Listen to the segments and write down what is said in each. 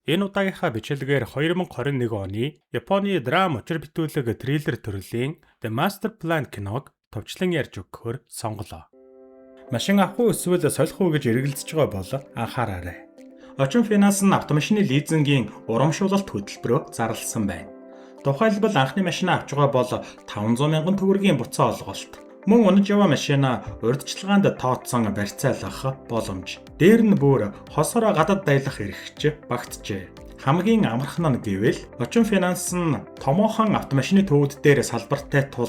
Энэ удаагийнхаа бичлэгээр 2021 оны Японы драма учир бүтээлэг триллер төрлийн The Master Plan киног товчлон ярьж өгөхөөр сонголоо. Машин авах уу эсвэл солих уу гэж эргэлзэж байгаа бол анхаараарай. Очин финанс нь автомашины лизингийн урамшуулалт хөтөлбөрөөр зарласан байна. Тухайлбал анхны машин авч байгаа бол 500 мянган төгрөгийн буцаа олголт. Мөн унаж яваа машина урьдчилгаанд тооцсон барьцаалах боломж. Дээр нь бүр хосороо гадаад дайлах эрхч багтжээ. Хамгийн амархан нь гэвэл очин финанс нь томоохон автомашины төвөд дээр салбартай тул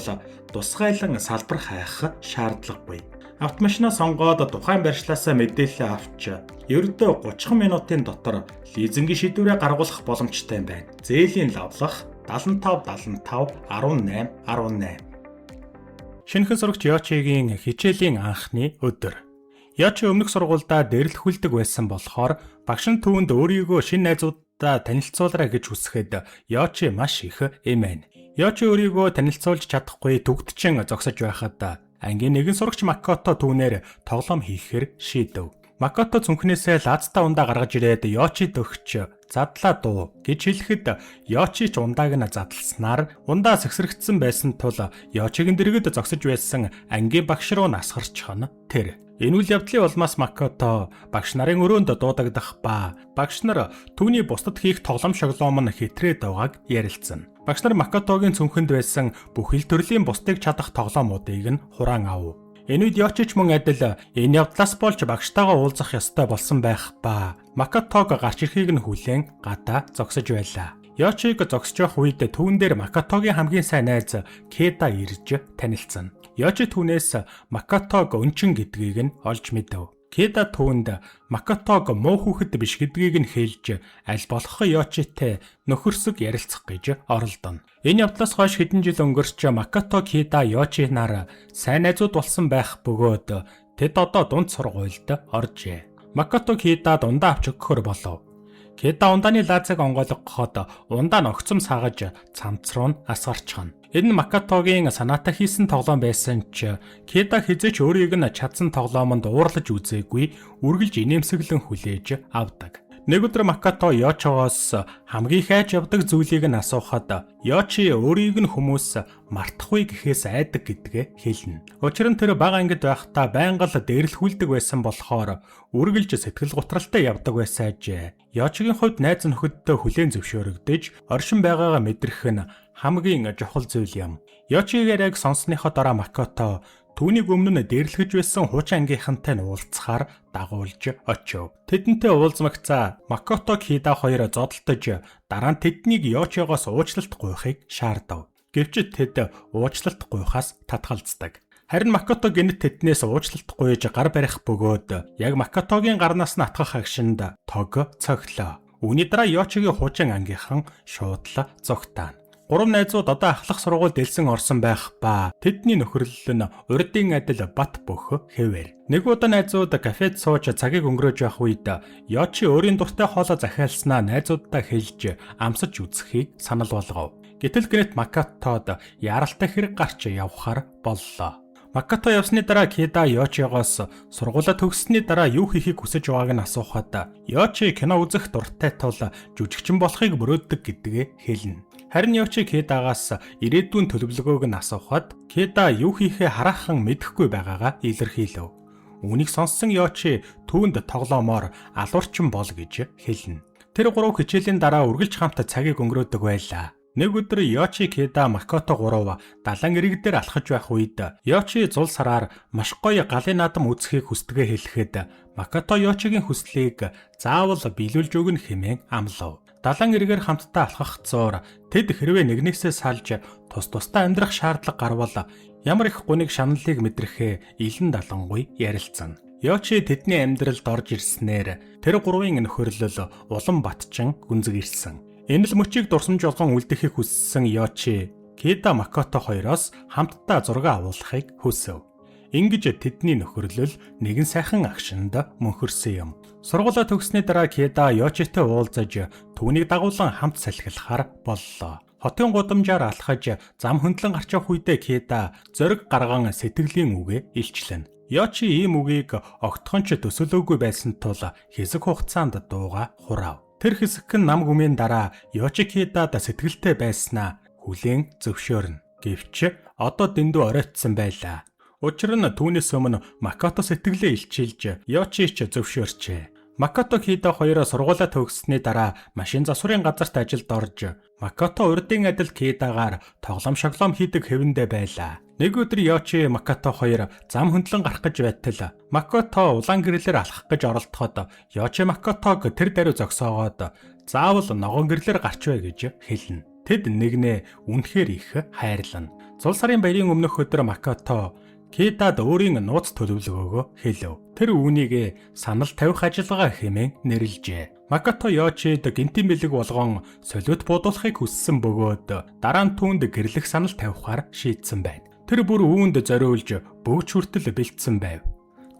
тусгайлан салбар хайх шаардлагагүй. Автомашинаа сонгоод тухайн барьчлаасаа мэдээлэл авч ердөө 30 минутын дотор лизингийн шийдвэрээ гаргуулах боломжтой байна. Зээлийн лавлах 75 18 18. Шинэхэн сурагч Йочигийн хичээлийн анхны өдөр. Йочи өмнөх сургуульдаа дэрлэхүүлдэг байсан болохоор багш нь түүнд өөрийгөө шинэ найзуудаа танилцуулаарай гэж хүсэхэд Йочи маш их эмээн. Йочи өөрийгөө танилцуулж чадахгүй төгтчин зогсож байхад ангийн нэгэн сурагч Макото түүнээр тоглоом хийхээр шийдэв. Макото цүнхнээсээ лаазтаа ундаа гаргаж ирээд Йочид өгч задлаа дуу гэж хэлэхэд Йочи ч ундааг нь задлснаар ундаа сэгсрэгдсэн байсан тул Йочигийн дэргэд зогсож байсан ангийн багш руу насгарчихно тэр. Энэ үйл явдлын улмаас Макото багш нарын өрөөнд дуудагдах ба багш нар түүний бусдад хийх тоглоом шоглоом нь хэтрээд байгааг ярилцсан. Багш нар Макотогийн цүнхэнд байсан бүх ил төрлийн бусдыг чадах тоглоомуудыг нь хураан авав. Энэ үед Йочи ч мөн адил энэ явдлаас болж багштайгаа уулзах ёстой болсон байх ба Макотог гарч ирэхийг нь хүлээн гадаа зогсож байлаа. Йочиг зогсож байх үед түүн дээр Макотогийн хамгийн сайн найз Кеда ирж танилцсан. Йочи түүнээс Макотог өнчин гэдгийг нь олж мэдэв. Кеда түүнд Макотог муу хүүхэд биш гэдгийг нь хэлж аль болох Йочитэй нөхөрсөг ярилцах гэж оролдоно. Энэ явдлаас хойш хэдэн жил өнгөрч Макото Кеда Йочи нар сайн найзууд болсон байх бөгөөд тэд одоо дунд сургуульд оржээ. Макото Кеда дундаа авч өгөхөр болов. Кеда ундааны лаазыг онгойлгоход ундаа нь огцом саагаж цамц руу нь асгарчихно. Энэ нь Макотогийн санаатай хийсэн тоглоом байсан ч Кеда хизээч өөрийг нь чадсан тоглоомонд уурлаж үзээгүй, үргэлж инээмсэглэн хүлээж авдаг. Нэг өдөр Макото Йочигоос хамгийн хайж явдаг зүйлийг нь асуухад Йочи өөрийг нь хүмүүс мартахгүй гэхээс айдаг гэдгээ хэлнэ. Учир нь тэр бага ангид байхдаа байнга л дээрлэхүүлдэг байсан болохоор үргэлж сэтгэл готралтай явдаг байсан ажээ. Йочигийн хувьд найз нөхөддөө хүлээн зөвшөөрөгдөж оршин байгаагаа мэдрэх нь хамгийн чухал зүйл юм. Йочигээр яг сонссныхоо дараа Макото түүнийг өмнө нь дээрлэхэж байсан хуучин ангийнхантай нь уулзахаар дагуулж очив. Тэдэнтэй уулзмагцаа Макото Кеда хоёр зодтолтож дараа нь тэднийг Йочигоос уучлалт гуйхыг шаардав. Гэвч тэд уучлалт гуйхаас татгалздаг. Харин Макото гэнэт тэднээс уучлалт гуйж гар барих бөгөөд яг Макотогийн гарнаас нь атгах агшинд тог цоглоо. Үүний дараа Йочигийн хуучин ангийнхан шуудлаа зогтаана. Гурван найзууд одоо ахлах сургуульд элсэн орсон байх ба тэдний нөхөрлөл нь урдын адил бат бөх хэвээр. Нэг удаа найзууд кафед сууж цагийг өнгөрөөж байх үед Йочи өөрийн дуртай хоолоо захиалснаа найзуудтай хэлж амсаж үзэхийг санал болгов. Гэтэл гэнэт Макотод яралтай хэрэг гарч явхаар боллоо. Макото явсны дараа Кеда Йочигоос сургуулаа төгссөний дараа юу хийхийг хүсэж байгааг нь асуухад Йочи кино үзэх дуртай тул жүжигчин болохыг мөрөөддөг гэдгээ хэлнэ. Харин Йочи Кедагаас ирээдүйн төлөвлөгөөг нь асуухад Кеда юу хийхээ хараахан мэдэхгүй байгаагаа илэрхийлв. Үүнийг сонссон Йочи түүнд тоглоомоор алуурчин бол гэж хэлнэ. Тэр гурав хичээлийн дараа үргэлж хамт цагийг өнгөрөөдөг байлаа. Нэг өдөр Йочи Кеда Макото гурав далайн ирэг дээр алхаж байх үед Йочи зул сараар маш гоё галын наадам үзэхийг хүсдэгэ хэлэхэд Макото Йочигийн хүслийг заавал биелүүлж өгнө хэмээн амлав. Далайн эргээр хамтдаа алхах зуур тэд хэрвээ нэгнээсээ салж тусдаа амьдрах шаардлага гарвал ямар их гуниг шаналлыг мэдрэхээ илэн далангуй ярилцсан. Йочи тэдний амьдралд орж ирснээр тэр гурвын нөхөрлөл улам батчин гүнзэг ирсэн. Энэ л мөчийг дурсамж болгон үлдэхийг хүссэн Йочи Кеда Макото хоёроос хамтдаа зураг авуулахыг хүсэв. Ингэж тэдний нөхөрлөл нэгэн сайхан агшинд мөнхөрсөн юм. Сургуулаа төгссөний дараа Кеда Йочитэй уулзаж түүнийг дагуулan хамт салхилахаар боллоо. Хотын гудамжаар алхаж зам хөндлөн гарч явах үедээ Кеда зориг гарган сэтгэлийн үгээ илчлэн. Йочи ийм үгийг огтхон ч төсөөлөөгүй байсан тул хэсэг хугацаанд дууга хурав. Тэр хэсэг нь нам гүмийн дараа Йочикидад сэтгэлтэй байснаа хүлээн зөвшөөрнө. Гэвч одоо дэндүү оройтсон байлаа. Учир нь түүнээс өмнө Макото сэтгэлээ илчилж Йочич зөвшөөрчээ. Макото Кида хоёроо сургуулаа төгссөний дараа машин засварын газарт ажилд орж Макото урдын адил Кидагаар тоглоом шоглоом хийдэг хэвэндээ байлаа. Нэг өдөр Йочи Макото хоёр зам хөндлөн гарах гэж байтал Макото улаан гэрлэр алхах гэж оролдоход Йочи Макотог тэр даруй зогсоогоод заавал ногоон гэрлэр гарч бай гэж хэлнэ. Тэд нэгнээ үнэхээр их хайрлана. Зул сарын баярын өмнөх өдөр Макото Кидад өөрийн нууц төлөвлөгөөгөө хэлв. Тэр үүнийг санал тавих ажиллагаа хэмээн нэрлэжээ. Макото Йочид гинтийн бэлэг болгон солиот буудуулахыг хүссэн бөгөөд дараа нь түүнд гэрлэх санал тавихаар шийдсэн байна. Тэр бүр үүнд зориулж бөгж хүртэл бэлдсэн байв.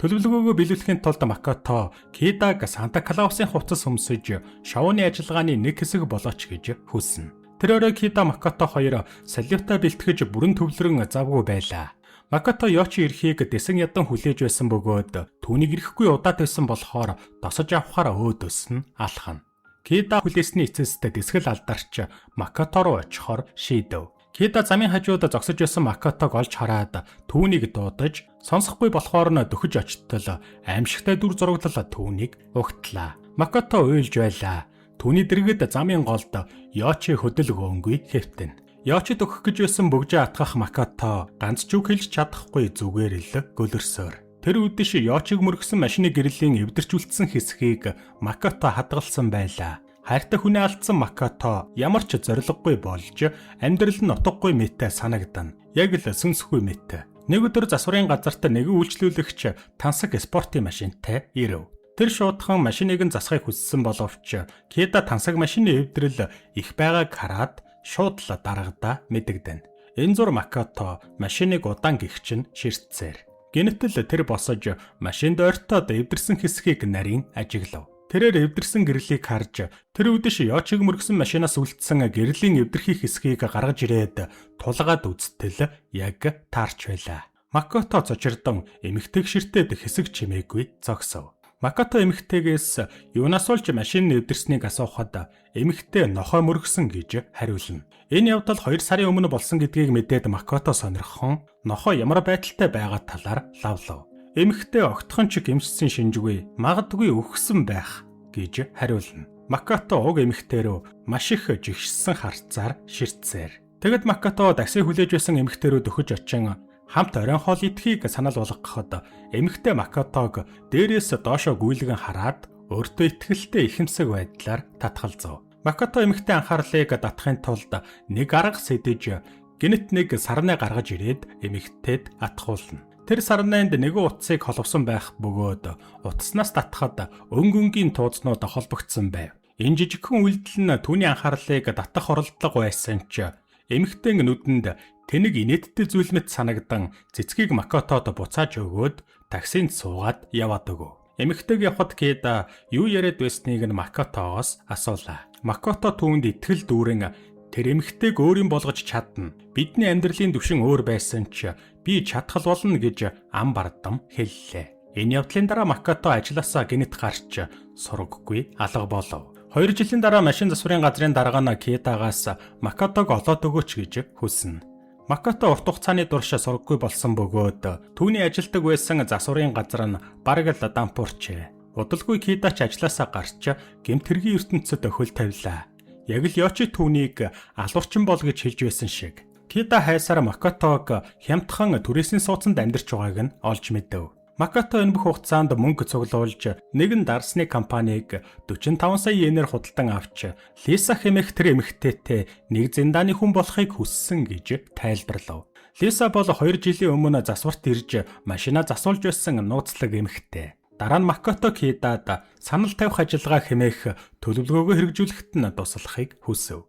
Төлөвлөгөөгөө биелүүлэхийн тулд Макото Кидаг Санта Клаусын хувцас өмсөж шоуны ажиллагааны нэг хэсэг болооч гэж хүснэ. Тэр орой Кида Макото хоёр солиотоо бэлтгэж бүрэн төвлөрөн завгүй байлаа. Макото Йочи эрхийг дэсэн ядан хүлээж байсан бөгөөд түүнийг ирэхгүй удаад байсан болохоор досож авахаар өөдөөс нь алхана. Кида хүлээсний эцэст дэсгэл алдарч Макото руу очихоор шийдэв. Кида замын хажууд зогсож байсан Макотог олж хараад түүнийг дуудаж сонсохгүй болохоор нь дөхөж очтол аимшигтай дүр зурагдлал түүнийг угтлаа. Макото уйлж байлаа. Түүний дэргэд замын голд Йочи хөдөлгөөнгүй хэвтэн. Йочид өгөх гэж байсан бөгжөө атгах Макото ганц ч үг хэлж чадахгүй зүгээр л гөлөрсөөр. Тэр үдэш Йочиг мөргсөн машины гэрлийн эвдэрчүүлсэн хэсгийг Макото хадгалсан байлаа. Хайртай хүнээ алдсан Макото ямар ч зориггүй болж амьдрал нь утгагүй мэт санагдана. Яг л сүнсгүй мэт. Нэг өдөр засварын газарт нэгэн үйлчлүүлэгч тансаг спортын машинтай ирэв. Тэр шуудхан машиныг нь засахыг хүссэн боловч Кида тансаг машины эвдрэл их байгааг хараад шууд л дарагдаа мэдэгдэн. Энэ зур Макото машиныг удаан гихчин ширтсээр. Гэнэтэл тэр босож машинд ойртоод эвдэрсэн хэсгийг нарийн ажиглав. Тэрээр эвдэрсэн гэрлийг харж тэр үдэш Йочиг мөргсөн машинаас үлдсэн гэрлийн эвдэрхий хэсгийг гаргаж ирээд тулгаад үзтэл яг таарч байлаа. Макото цочирдон эмэгтэй ширтээд хэсэг чимээгүй зогсов. Макото эмэгтэйгээс юунаас олж машин нэвдэрснийг асуухад эмэгтэй нохой мөргсөн гэж хариулна. Энэ явдал 2 сарын өмнө болсон гэдгийг мэдээд Макото сонирхон нохой ямар байдалтай байгаа талаар лавлав. Эмэгтэй огтхон ч гэмшсэн шинжгүй магадгүй өгсөн байх гэж хариулна. Макото уг эмэгтэй рүү маш их жигшсэн харцаар ширтсээр. Тэгэд Макото дагсыг хүлээж байсан эмэгтэй рүү дөхөж очин хамт оройн хоол идэхийг санал болгоход эмэгтэй Макотог дээрээс доошоо гүйлгэн хараад өөртөө ихтгэлтэй ихэмсэг байдлаар татгалзав. Макото эмэгтэй анхаарлыг татахын тулд нэг арга сэдэж гинэт нэг сарнаа гаргаж ирээд эмэгтэйд атгуулна. Тэр сарнаанд нэгэн утсыг холовсон байх бөгөөд утаснаас татахад өнгөнгийн туузнууд холбогдсон байв. Энэ жижигхэн үйлдэл нь түүний анхаарлыг татах оролдлого байсан ч эмэгтэй нүдэнд тэнэг инээдтэй зүйл мэт санагдан цэцгийг Макотод буцааж өгөөд таксинд суугаад яваад өгөв. Эмэгтэйг явахад Кида юу яриад байсныг нь Макотоогоос асуулаа. Макото түүнд итгэл дүүрэн тэр эмэгтэйг өөрийн болгож чадна. Бидний амьдралын түвшин өөр байсан ч би чадхал болно гэж ам бардам хэллээ. Энэ явдлын дараа Макото ажилласаа гинэт гарч сураггүй алга болов. 2 жилийн дараа машин засварын газрын дарга нь Кидагаас Макотог олоод өгөөч гэж хүснэ. Макото урт хугацааны турш сургаггүй болсон бөгөөд түүний ажилдаг байсан засварын газар нь бараг л дампуурчээ. Удалгүй Кидач ажилласаа гарч гэмт хэргийн ертөнцөд хөл тавилаа. Яг л Йочи түүнийг алуурчин бол гэж хэлж байсан шиг. Кида хайсаар Макотог хямдхан түрээсийн сууцанд амьдарч байгааг нь олж мэдэв. Макото энэ бүх хугацаанд мөнгө цуглуулж нэгэн дарсны компанийг 45 сая йенээр худалдан авч Лиса хэмээх тэр эмэгтэйтэй нэг зиндааны хүн болохыг хүссэн гэж тайлбарлав. Лиса бол 2 жилийн өмнө засварт ирж машинаа засуулж байсан нууцлаг эмэгтэй. Дараа нь Макото Кидад санал тавих ажиллагаа хэмээх төлөвлөгөөгөө хэрэгжүүлэхэд нь туслахыг хүсэв.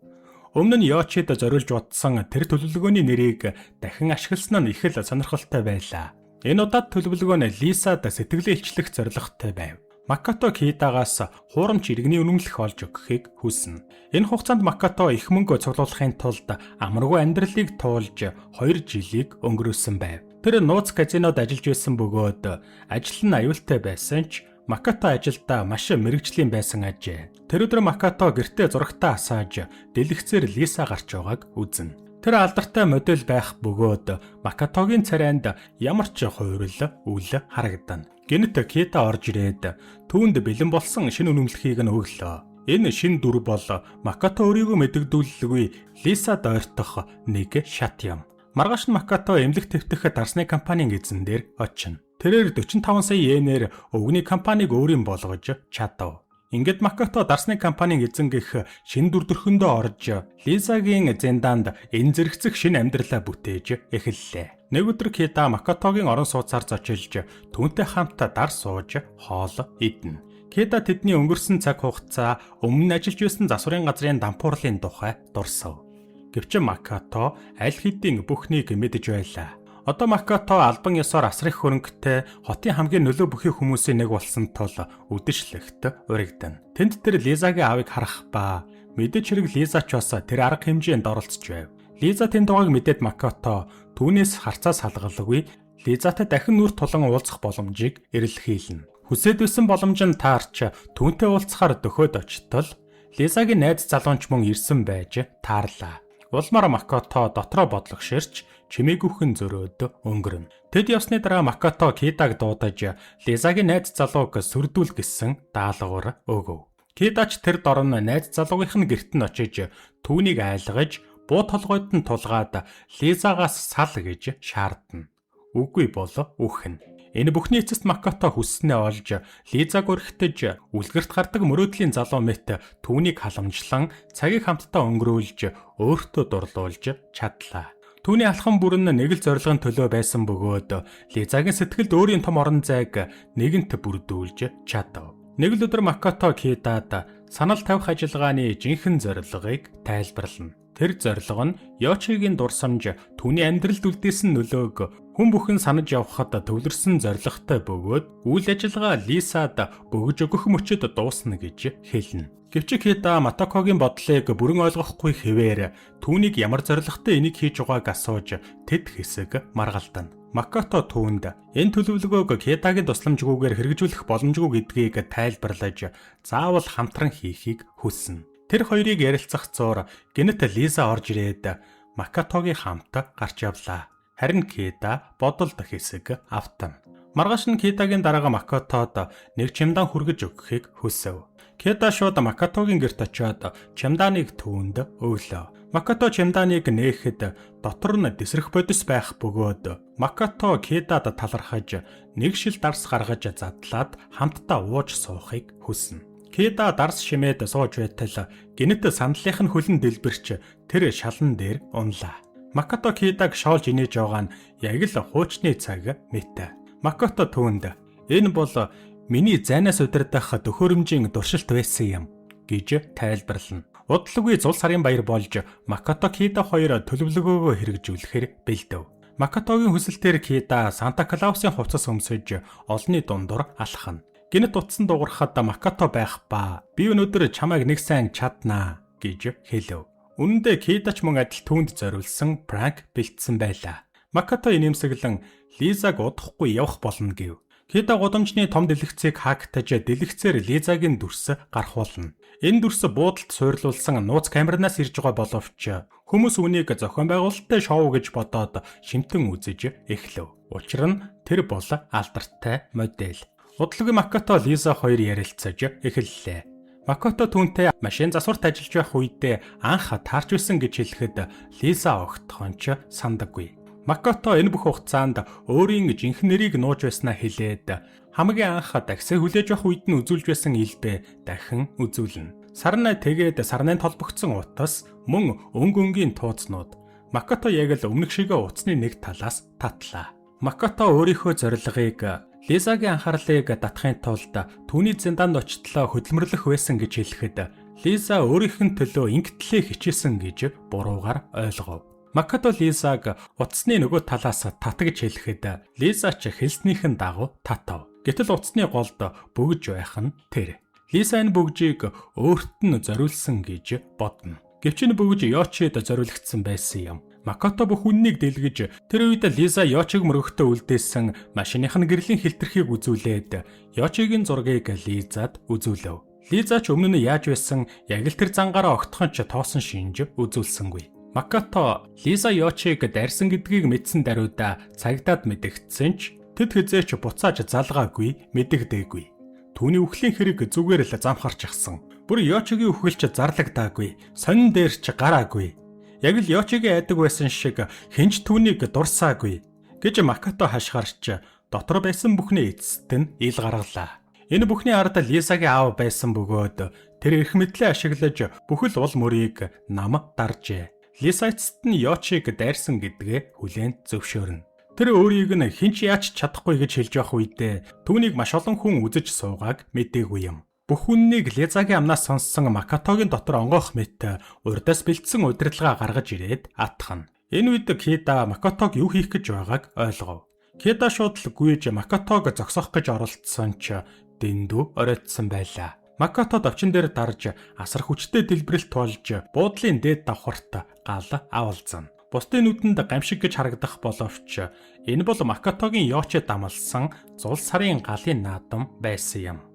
Өмнө нь Йочид зориулж бодсон тэр төлөвлөгөөний нэрийг дахин ашигласан нь их л сонирхолтой байлаа. Энэ удаад төлөвлөгөө нь Лисад сэтгэлээ илчлэх зорилготой байв. Макото Кидагаас хуурамч иргэний үнэмлэх олж өгөхийг хүснэ. Энэ хугацаанд Макото их мөнгө цуглуулахын тулд амаргүй амьдралыг туулж 2 жилийг өнгөрөөсөн байв. Тэр нууц казинод ажиллаж байсан бөгөөд ажил нь аюултай байсан ч Макато ажилдаа маш мэрэгжлийн байсан ажээ. Тэр өдөр Макато гэртээ зурагтаа асааж дэлгэцээр Лиса гарч байгааг үзнэ. Тэр алдартай модель байх бөгөөд Макатогийн царайнд ямар ч хуурил үл харагдана. Гэнэт Кита орж ирээд түүнд бэлэн болсон шинэ үнэмлэхийг нь өглөө. Энэ шинэ дүр бол Макато өөрийгөө мэдэгдүүлэлгүй Лисад ойртох нэг шат юм. Маргааш нь Макато эмнэлэг твтэх дарсны компанийн эзэн дээр очино. Тэрээр 45 сая йенээр өвгний компанийг өөрийн болгож чадав. Ингээд Макато дарсны компанийн эзэн гэх шинэ дүр төрхөндөө орж Лизагийн зэндаанд энэ зэрэгцэх шинэ амьдралаа бүтээж эхэллээ. Нэг өдөр Кита Макатогийн орон сууцаар зочилж түүнтэй хамт дар сууж хоол идэнэ. Кита тэдний өнгөрсөн цаг хугацаа өмнө ажиллаж байсан засварын газрын дампуурлын тухай дурсав. Гэвч Макато аль хэдийн бүхнийг мэдэж байлаа. Одоо Макато албан ёсоор асар их хөрөнгөтэй хотын хамгийн нөлөө бүхий хүмүүсийн нэг болсон тул үдэшлэгт урагдана. Тэнд тэр Лизагийн аавыг харах ба мэдээж хэрэг Лиза ч бас тэр арга хэмжээнд оролцож байв. Лиза тэнд байгааг мэдээд Макато түүнээс харцаа салгалгүй Лизатай дахин нүр тулан уулзах боломжийг эрэлхийлнэ. Хүсээд байсан боломж нь таарч түүнтэй уулзахаар дөхөөд очтол Лизагийн найз залуунч мөн ирсэн байж таарлаа. Улмаар Макато дотроо бодлогоширч чимээгүйхэн зөрөөд өнгөрнө. Тэд явсны дараа Макато Китаг дуудаж Лизагийн найз залууг сүрдүүл гэсэн даалгавар өгөв. Китач тэр дорн найз залуугийнх нь гэрт нь очиж түүнийг айлгаж буу толгойд нь тулгаад Лизагаас сал гэж шаардна. Үгүй бол үхэн. Энэ бүхний эцэст Макато хүсснээ олж Лизаг өрхтөж үлгэрт гардаг мөрөөдлийн залуу мэт түүнийг халамжлан цагийг хамтдаа өнгөрүүлж өөртөө дурлуулж чадлаа. Түүний алхам бүрэн нэг л зорилгын төлөө байсан бөгөөд Лизагийн сэтгэлд өөрийн том орон зайг нэгэнт бүрдүүлж чадав. Нэг л өдөр Макато Китад санал тавих ажиллагааны жинхэнэ зорилгыг тайлбарлана. Тэр зорилго нь Йочигийн дурсамж түүний амьдралд үлдээсэн нөлөөг хүн бүхэн санаж явхад төвлөрсөн зорилготой бөгөөд үйл ажиллагаа Лисад бөгж өгөх мөчөд дуусна гэж хэлнэ. Гэвч Кита Макатогийн бодлыг бүрэн ойлгохгүй хэвээр түүнийг ямар зорилготой энийг хийж байгааг асууж тэд хэсэг маргалдана. Макато түүнд энэ төлөвлөгөөг Китагийн тусламжгүйгээр хэрэгжүүлэх боломжгүй гэдгийг тайлбарлаж заавал хамтран хийхийг хүснэ. Тэр хоёрыг ярилцах зуур гэнэт Лиза орж ирээд Макатогийн хамт гарч явлаа. Харин Кита бодолд хэсэг автана. Маргааш нь Китагийн дараагаа Макатод нэг чемодан хүргэж өгөхийг хүсэв. Кита шууд Макатогийн гэрт очиод чемоданыг түүнд өглөө. Макато чемоданыг нээхэд дотор нь дэсрэх бодис байх бөгөөд Макато Китад талархаж нэг шил дарс гаргаж задлаад хамтдаа ууж суухыг хүснэ. Кита дарс шимээд сууж байтал гэнэт сандлынх нь хөлн дэлбэрч тэр шалан дээр унлаа. Макато Китаг шоолж инээж байгаа нь яг л хуучны цаг мэт. Макато түүнд энэ бол миний зайнаас удирдах төхөөрөмжийн туршилт байсан юм гэж тайлбарлана. Удалгүй зул сарын баяр болж Макато Кита хоёр төлөвлөгөөгөө хэрэгжүүлэхээр бэлдэв. Макатогийн хүсэлтээр Кита Санта Клаусын хувцас өмсөж олонний дундуур алхана. Гэнэт утсан дуурахад Макато байх ба би өнөөдөр чамайг нэг сайн чаднаа гэж хэлв. Үнэн дээр Китач мөн адил түүнд зориулсан пранк бэлдсэн байлаа. Макато инээмсэглэн Лизаг удахгүй явах болно гэв. Кита гудамжны том дэлгэцийг хаагдаж дэлгэцээр Лизагийн дүрс гарахуулна. Энэ дүрс буудалд суйрлуулсан нууц камернаас ирж байгаа боловч хүмүүс үүнийг зохион байгуулалттай шоу гэж бодоод шимтэн үзэж эхлэв. Учир нь тэр бол алдартай модель. Удалгүй Макато Лиза хоёр ярилцаж эхэллээ. Макато түүнтэй машин засварт ажиллаж байх үедээ анх таарч байсан гэж хэлэхэд Лиза огтхонч сандаггүй. Макато энэ бүх хугацаанд өөрийн жинхэнэ нэрийг нууж байснаа хэлээд хамгийн анх такси хүлээж авах үед нь үзүүлж байсан илбэ дахин үзүүлнэ. Сарна тэгээд сарнын толбогдсон утас мөн өнгөнгийн тууцнууд. Макато яг л өмнөх шигээ утасны нэг талаас татлаа. Макато өөрийнхөө зорилгыг Лизагийн анхаарлыг татахын тулд түүний зэндаанд очтлоо хөдөлмөрлөх байсан гэж хэлэхэд Лиза өөрийнх нь төлөө ингэтлээ хичээсэн гэж буруугаар ойлгов. Макато Лизаг утасны нөгөө талаас татгаж хэлэхэд Лиза ч хэлснийхэн дагуу татав. Гэтэл утасны голд бөгж байх нь тэр. Лиза энэ бөгжийг өөрт нь зориулсан гэж бодно. Гэвч энэ бүгд Йочид зориулагдсан байсан юм. Макото бүх үннийг дэлгэж тэр үед Лиза Йочиг мөрөгтөө үлдээсэн машиных нь гэрлийн хилтерхийг үзүүлээд Йочигийн зургийг Лизад үзүүлв. Лиза ч өмнө нь яаж байсан яг л тэр зангаараа огтхон ч тоосон шинж үзүүлсэнгүй. Макото Лиза Йочиг дайрсан гэдгийг мэдсэн даруйда цагдаад мэдэгдсэн ч тэд хизээч буцааж залгаагүй, мэдэгдээгүй. Түүний үхлийн хэрэг зүгээр л замхарч ахсан. Бүр Йочигийн үхэлч зарлагдаагүй, сонин дээр ч гараагүй. Яг л Йочигийн айдаг байсан шиг хинч түүнийг дурсаагүй гэж Макото хашгирч дотор байсан бүхний эцэст нь ил гаргалаа. Энэ бүхний ард Лизагийн аав байсан бөгөөд тэр эрх мэдлээ ашиглаж бүхэл уул мөрийг нам даржээ. Лиза эцэст нь Йочиг дайрсан гэдгээ хүлээн зөвшөөрнө. Тэр өөрийг нь хинч яаж чадахгүй гэж хэлж явах үедээ түүнийг маш олон хүн үзэж суугааг мэдээгүй юм. Бүх үннийг Лизагийн амнаас сонссон Макотогийн дотор онгойх мэт урдаас бэлдсэн удирдлага гаргаж ирээд атгана. Энэ үед Кида Макотог юу хийх гэж байгааг ойлгов. Кида шууд л гүйж Макотог зогсоох гэж оролдсон ч дэндүү оройтсон байлаа. Макото давчин дээр дарж асар хүчтэй дэлбэрэлт туулж буудлын дээд давхарт гал авалзана. Бусдын нүдэнд гамшиг гэж харагдах боловч энэ бол Макотогийн Йочид амлсан зул сарын галын наадам байсан юм.